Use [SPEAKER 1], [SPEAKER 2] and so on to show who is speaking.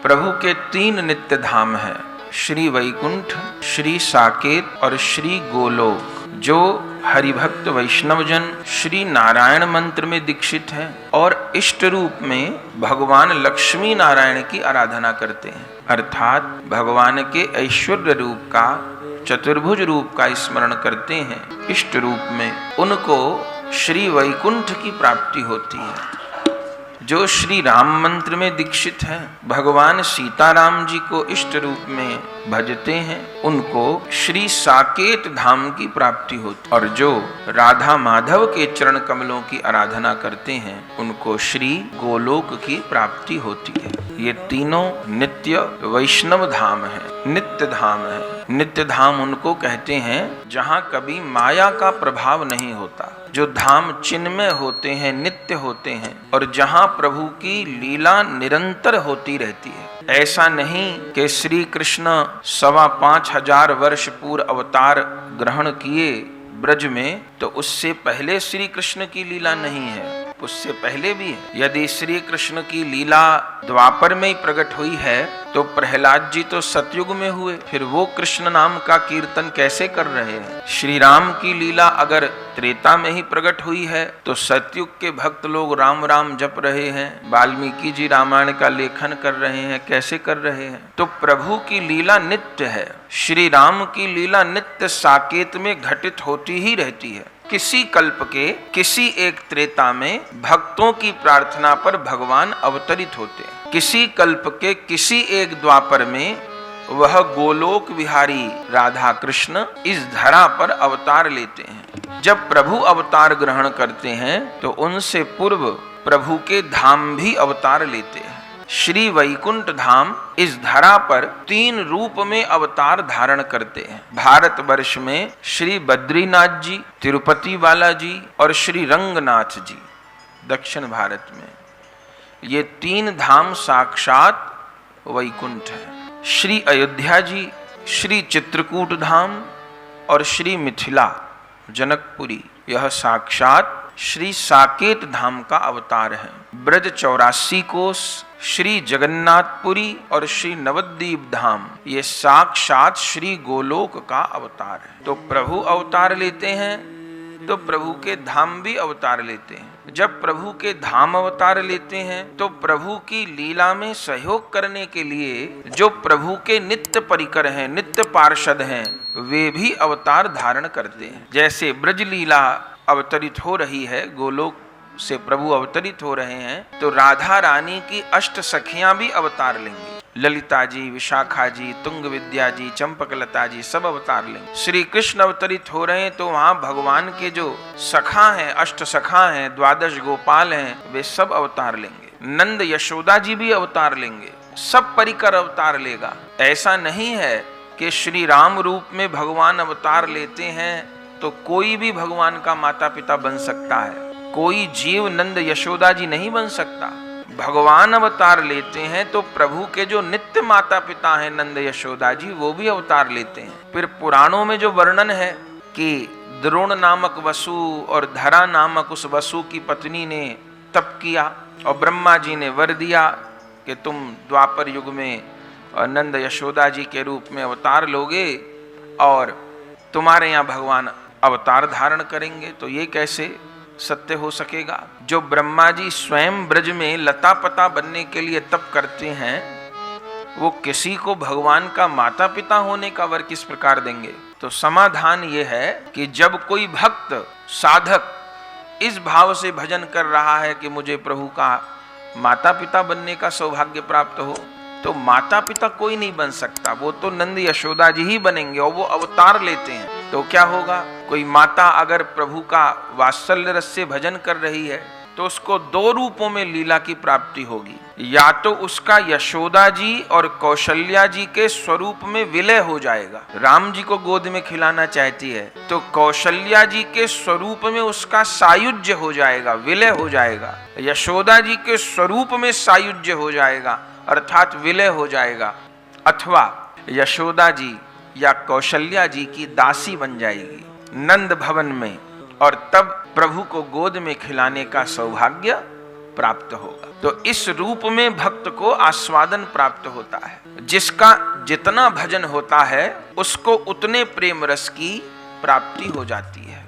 [SPEAKER 1] प्रभु के 3 नित्य धाम हैं, श्री वैकुंठ, श्री साकेत और श्री गोलोक। जो हरिभक्त वैष्णवजन श्री नारायण मंत्र में दीक्षित हैं और इष्ट रूप में भगवान लक्ष्मी नारायण की आराधना करते हैं, अर्थात भगवान के ऐश्वर्य रूप का, चतुर्भुज रूप का स्मरण करते हैं इष्ट रूप में, उनको श्री वैकुंठ की प्राप्ति होती है। जो श्री राम मंत्र में दीक्षित हैं, भगवान सीताराम जी को इष्ट रूप में भजते हैं, उनको श्री साकेत धाम की प्राप्ति होती है। और जो राधा माधव के चरण कमलों की आराधना करते हैं, उनको श्री गोलोक की प्राप्ति होती है। ये तीनों नित्य वैष्णव धाम है, नित्य धाम है। नित्य धाम उनको कहते हैं जहाँ कभी माया का प्रभाव नहीं होता, जो धाम चिन्मय होते हैं, नित्य होते हैं, और जहाँ प्रभु की लीला निरंतर होती रहती है। ऐसा नहीं कि श्री कृष्ण 5,500 वर्ष पूर्व अवतार ग्रहण किए ब्रज में, तो उससे पहले श्री कृष्ण की लीला नहीं है, उससे पहले भी है। यदि श्री कृष्ण की लीला द्वापर में ही प्रकट हुई है, तो प्रहलाद जी तो सतयुग में हुए, फिर वो कृष्ण नाम का कीर्तन कैसे कर रहे हैं? श्री राम की लीला अगर त्रेता में ही प्रकट हुई है, तो सतयुग के भक्त लोग राम राम जप रहे हैं, वाल्मीकि जी रामायण का लेखन कर रहे हैं, कैसे कर रहे हैं? तो प्रभु की लीला नित्य है, श्री राम की लीला नित्य साकेत में घटित होती ही रहती है। किसी कल्प के किसी एक त्रेता में भक्तों की प्रार्थना पर भगवान अवतरित होते हैं, किसी कल्प के किसी एक द्वापर में वह गोलोक विहारी राधा कृष्ण इस धरा पर अवतार लेते हैं। जब प्रभु अवतार ग्रहण करते हैं, तो उनसे पूर्व प्रभु के धाम भी अवतार लेते हैं। श्री वैकुंठ धाम इस धरा पर 3 रूप में अवतार धारण करते हैं। भारतवर्ष में श्री बद्रीनाथ जी, तिरुपति बालाजी और श्री रंगनाथ जी दक्षिण भारत में, ये 3 धाम साक्षात वैकुंठ है। श्री अयोध्या जी, श्री चित्रकूट धाम और श्री मिथिला जनकपुरी, यह साक्षात श्री साकेत धाम का अवतार है। ब्रज 84 कोस, श्री जगन्नाथपुरी और श्री नवद्वीप धाम, ये साक्षात श्री गोलोक का अवतार है। तो प्रभु अवतार लेते हैं, तो प्रभु के धाम भी अवतार लेते हैं। जब प्रभु के धाम अवतार लेते हैं, तो प्रभु की लीला में सहयोग करने के लिए जो प्रभु के नित्य परिकर हैं, नित्य पार्षद हैं, वे भी अवतार धारण करते हैं। जैसे ब्रज लीला अवतरित हो रही है, गोलोक से प्रभु अवतरित हो रहे हैं, तो राधा रानी की अष्ट सखियां भी अवतार लेंगी। ललिता जी, विशाखा जी, तुंग विद्या जी, चंपकलता जी, सब अवतार लेंगे। श्री कृष्ण अवतरित हो रहे हैं, तो वहाँ भगवान के जो सखा हैं, अष्ट सखा हैं, 12 गोपाल हैं, वे सब अवतार लेंगे। नंद यशोदा जी भी अवतार लेंगे, सब परिकर अवतार लेगा। ऐसा नहीं है कि श्री राम रूप में भगवान अवतार लेते हैं तो कोई भी भगवान का माता पिता बन सकता है, कोई जीव नंद यशोदा जी नहीं बन सकता। भगवान अवतार लेते हैं तो प्रभु के जो नित्य माता पिता हैं नंद यशोदा जी, वो भी अवतार लेते हैं। फिर पुराणों में जो वर्णन है कि द्रोण नामक वसु और धरा नामक उस वसु की पत्नी ने तप किया और ब्रह्मा जी ने वर दिया कि तुम द्वापर युग में नंद यशोदा जी के रूप में अवतार लोगे और तुम्हारे यहाँ भगवान अवतार धारण करेंगे। तो ये कैसे सत्य हो सकेगा? जो ब्रह्मा जी स्वयं ब्रज में लता पता बनने के लिए तप करते हैं, वो किसी को भगवान का माता पिता होने का वर किस प्रकार देंगे? तो समाधान ये है कि जब कोई भक्त साधक इस भाव से भजन कर रहा है कि मुझे प्रभु का माता पिता बनने का सौभाग्य प्राप्त हो, तो माता पिता कोई नहीं बन सकता, वो तो नंद यशोदा जी ही बनेंगे और वो अवतार लेते हैं। तो क्या होगा? कोई माता अगर प्रभु का वात्सल्य रस से भजन कर रही है, तो उसको 2 रूपों में लीला की प्राप्ति होगी। या तो उसका यशोदा जी और कौशल्या जी के स्वरूप में विलय हो जाएगा। राम जी को गोद में खिलाना चाहती है, तो कौशल्या जी के स्वरूप में उसका सायुज्य हो जाएगा, विलय हो जाएगा। यशोदा जी के स्वरूप में सायुज्य हो जाएगा, अर्थात विलय हो जाएगा। अथवा यशोदा जी या कौशल्या जी की दासी बन जाएगी नंद भवन में, और तब प्रभु को गोद में खिलाने का सौभाग्य प्राप्त होगा। तो इस रूप में भक्त को आस्वादन प्राप्त होता है। जिसका जितना भजन होता है उसको उतने प्रेम रस की प्राप्ति हो जाती है।